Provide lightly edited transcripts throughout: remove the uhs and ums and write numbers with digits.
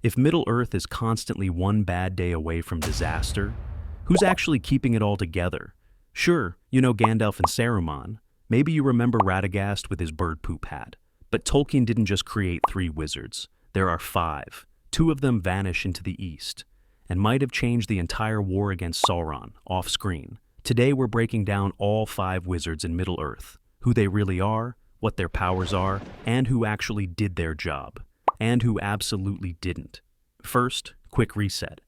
If Middle-earth is constantly one bad day away from disaster, who's actually keeping it all together? Sure, you know Gandalf and Saruman. Maybe you remember Radagast with his bird poop hat. But Tolkien didn't just create 3 wizards. There are 5. 2 of them vanish into the east, and might have changed the entire war against Sauron, off-screen. Today we're breaking down all 5 wizards in Middle-earth, who they really are, what their powers are, and who actually did their job, and who absolutely didn't. First, quick reset.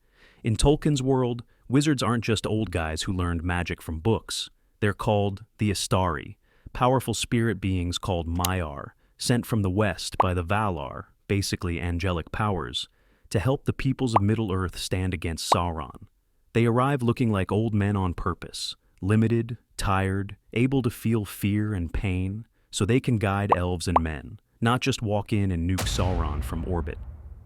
In Tolkien's world, wizards aren't just old guys who learned magic from books. They're called the Istari, powerful spirit beings called Maiar, sent from the west by the Valar, basically angelic powers, to help the peoples of Middle-earth stand against Sauron. They arrive looking like old men on purpose, limited, tired, able to feel fear and pain, so they can guide elves and men, not just walk in and nuke Sauron from orbit.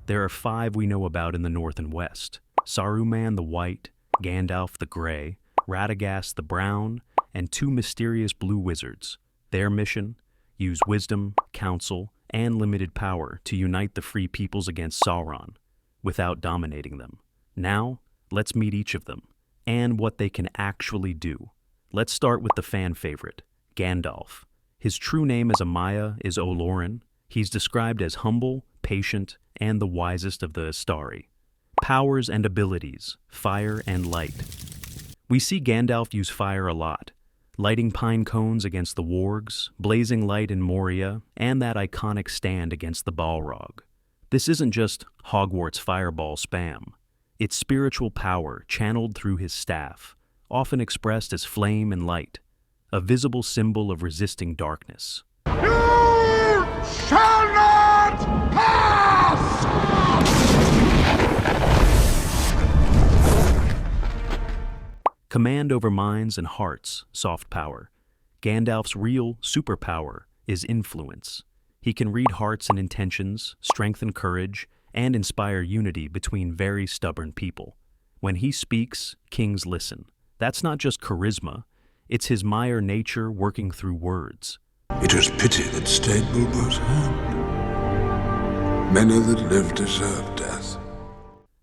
There are 5 we know about in the north and west: Saruman the White, Gandalf the Grey, Radagast the Brown, and 2 mysterious blue wizards. Their mission? Use wisdom, counsel, and limited power to unite the free peoples against Sauron, without dominating them. Now, let's meet each of them, and what they can actually do. Let's start with the fan favorite, Gandalf. His true name as a Maya is Olórin. He's described as humble, patient, and the wisest of the Istari. Powers and abilities, fire and light. We see Gandalf use fire a lot, lighting pine cones against the wargs, blazing light in Moria, and that iconic stand against the Balrog. This isn't just Hogwarts fireball spam. It's spiritual power channeled through his staff, often expressed as flame and light, a visible symbol of resisting darkness. You shall not pass! Command over minds and hearts, soft power. Gandalf's real superpower is influence. He can read hearts and intentions, strengthen courage, and inspire unity between very stubborn people. When he speaks, kings listen. That's not just charisma, it's his Maiar nature working through words. It was pity that stayed Bilbo's hand. Many that live deserve death.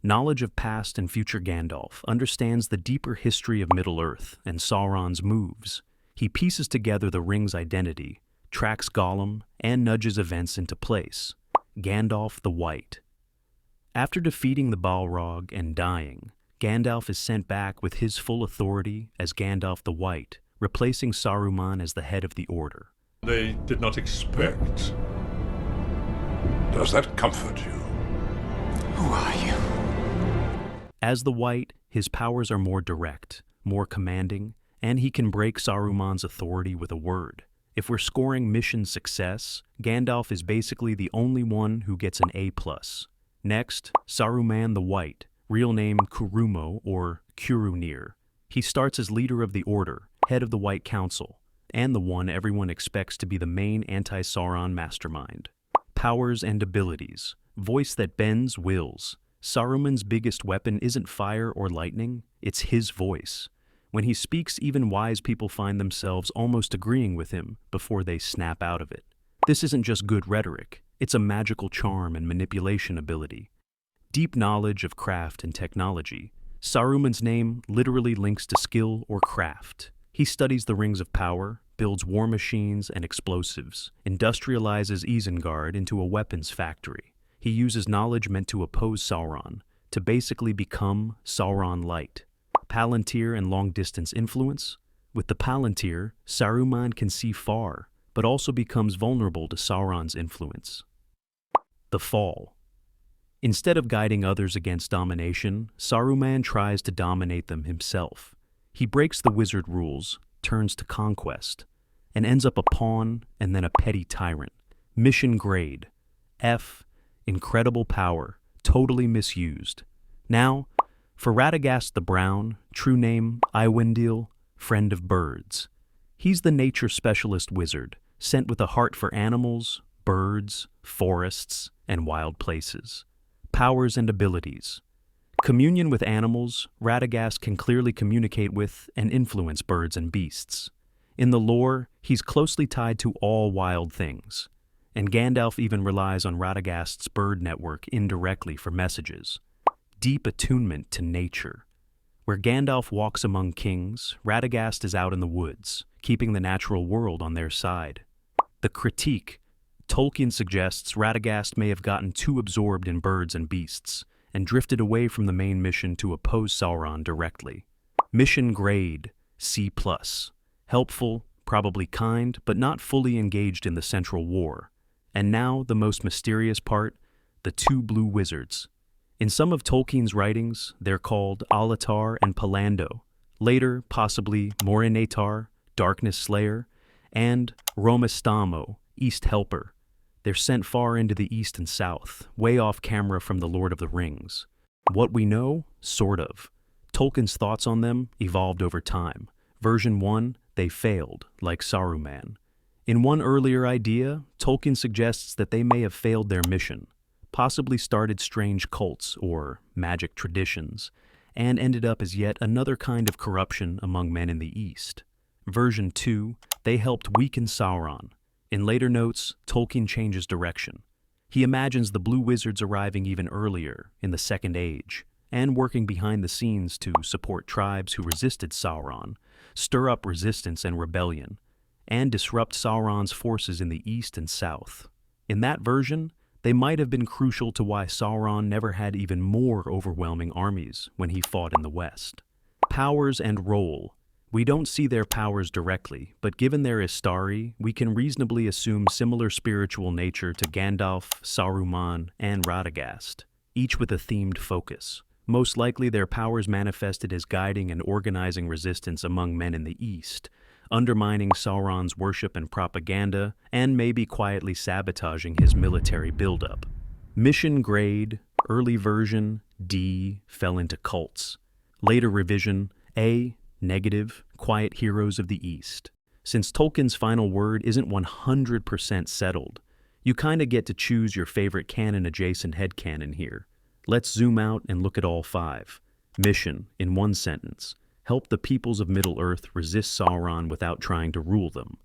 Knowledge of past and future Gandalf understands the deeper history of Middle-earth and Sauron's moves. He pieces together the ring's identity, tracks Gollum, and nudges events into place. Gandalf the White. After defeating the Balrog and dying, Gandalf is sent back with his full authority as Gandalf the White, replacing Saruman as the head of the Order. They did not expect. Does that comfort you? Who are you? As the White, his powers are more direct, more commanding, and he can break Saruman's authority with a word. If we're scoring mission success, Gandalf is basically the only one who gets an A+. Next, Saruman the White, real name Curumo or Curunir. He starts as leader of the Order, head of the White Council, and the one everyone expects to be the main anti-Sauron mastermind. Powers and abilities. Voice that bends wills. Saruman's biggest weapon isn't fire or lightning, it's his voice. When he speaks, even wise people find themselves almost agreeing with him before they snap out of it. This isn't just good rhetoric, it's a magical charm and manipulation ability. Deep knowledge of craft and technology. Saruman's name literally links to skill or craft. He studies the rings of power, builds war machines and explosives, industrializes Isengard into a weapons factory. He uses knowledge meant to oppose Sauron, to basically become Sauron Light. Palantir and long-distance influence. With the Palantir, Saruman can see far, but also becomes vulnerable to Sauron's influence. The Fall. Instead of guiding others against domination, Saruman tries to dominate them himself. He breaks the wizard rules, turns to conquest, and ends up a pawn and then a petty tyrant. Mission grade. F. Incredible power, totally misused. Now, for Radagast the Brown, true name Aiwendil, friend of birds. He's the nature specialist wizard, sent with a heart for animals, birds, forests, and wild places. Powers and abilities. Communion with animals, Radagast can clearly communicate with and influence birds and beasts. In the lore, he's closely tied to all wild things. and Gandalf even relies on Radagast's bird network indirectly for messages. Deep attunement to nature. Where Gandalf walks among kings, Radagast is out in the woods, keeping the natural world on their side. The critique. Tolkien suggests Radagast may have gotten too absorbed in birds and beasts, and drifted away from the main mission to oppose Sauron directly. Mission grade, C+. Helpful, probably kind, but not fully engaged in the central war. And now, the most mysterious part, the two blue wizards. In some of Tolkien's writings, they're called Alatar and Pallando. Later, possibly Morinatar, Darkness Slayer, and Romestamo, East Helper. They're sent far into the east and south, way off camera from the Lord of the Rings. What we know? Sort of. Tolkien's thoughts on them evolved over time. Version 1, they failed, like Saruman. In one earlier idea, Tolkien suggests that they may have failed their mission, possibly started strange cults or magic traditions, and ended up as yet another kind of corruption among men in the East. Version 2, they helped weaken Sauron. In later notes, Tolkien changes direction. He imagines the blue wizards arriving even earlier, in the Second Age, and working behind the scenes to support tribes who resisted Sauron, stir up resistance and rebellion, and disrupt Sauron's forces in the east and south. In that version, they might have been crucial to why Sauron never had even more overwhelming armies when he fought in the west. Powers and role. We don't see their powers directly, but given their Istari, we can reasonably assume similar spiritual nature to Gandalf, Saruman, and Radagast, each with a themed focus. Most likely their powers manifested as guiding and organizing resistance among men in the East, undermining Sauron's worship and propaganda, and maybe quietly sabotaging his military buildup. Mission grade, early version, D, fell into cults. Later revision, A, negative, quiet heroes of the East. Since Tolkien's final word isn't 100% settled, you kinda get to choose your favorite canon-adjacent headcanon here. Let's zoom out and look at all 5. Mission, in one sentence. Help the peoples of Middle-earth resist Sauron without trying to rule them.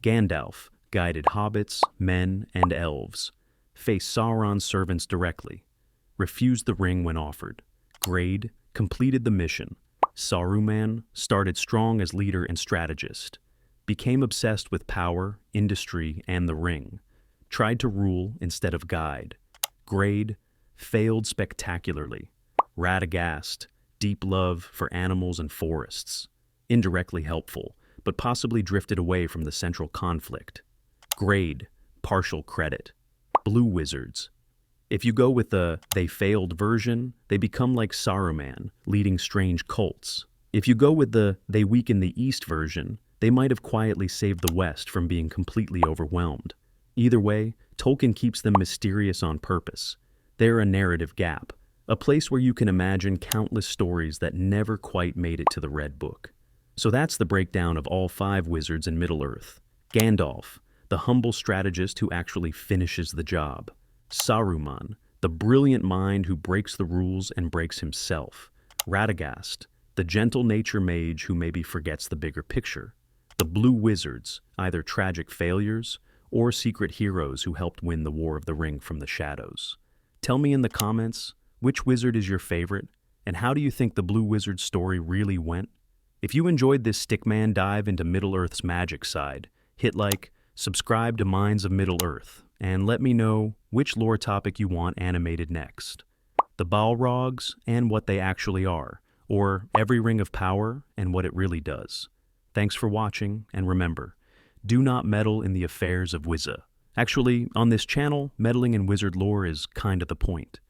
Gandalf guided hobbits, men, and elves. Faced Sauron's servants directly. Refused the ring when offered. Grade, completed the mission. Saruman started strong as leader and strategist. Became obsessed with power, industry, and the ring. Tried to rule instead of guide. Grade, failed spectacularly. Radagast, deep love for animals and forests. Indirectly helpful, but possibly drifted away from the central conflict. Grade, partial credit. Blue wizards. If you go with the they failed version, they become like Saruman, leading strange cults. If you go with the they weaken the East version, they might have quietly saved the West from being completely overwhelmed. Either way, Tolkien keeps them mysterious on purpose. They're a narrative gap, a place where you can imagine countless stories that never quite made it to the Red Book. So that's the breakdown of all 5 wizards in Middle-earth. Gandalf, the humble strategist who actually finishes the job. Saruman, the brilliant mind who breaks the rules and breaks himself. Radagast, the gentle nature mage who maybe forgets the bigger picture. The blue wizards, either tragic failures or secret heroes who helped win the War of the Ring from the shadows. Tell me in the comments, which wizard is your favorite, and how do you think the blue wizard story really went? If you enjoyed this Stickman dive into Middle-earth's magic side, hit like, subscribe to Minds of Middle-earth, and let me know which lore topic you want animated next. The Balrogs and what they actually are, or every ring of power and what it really does. Thanks for watching, and remember, do not meddle in the affairs of Wizza. Actually, on this channel, meddling in wizard lore is kind of the point.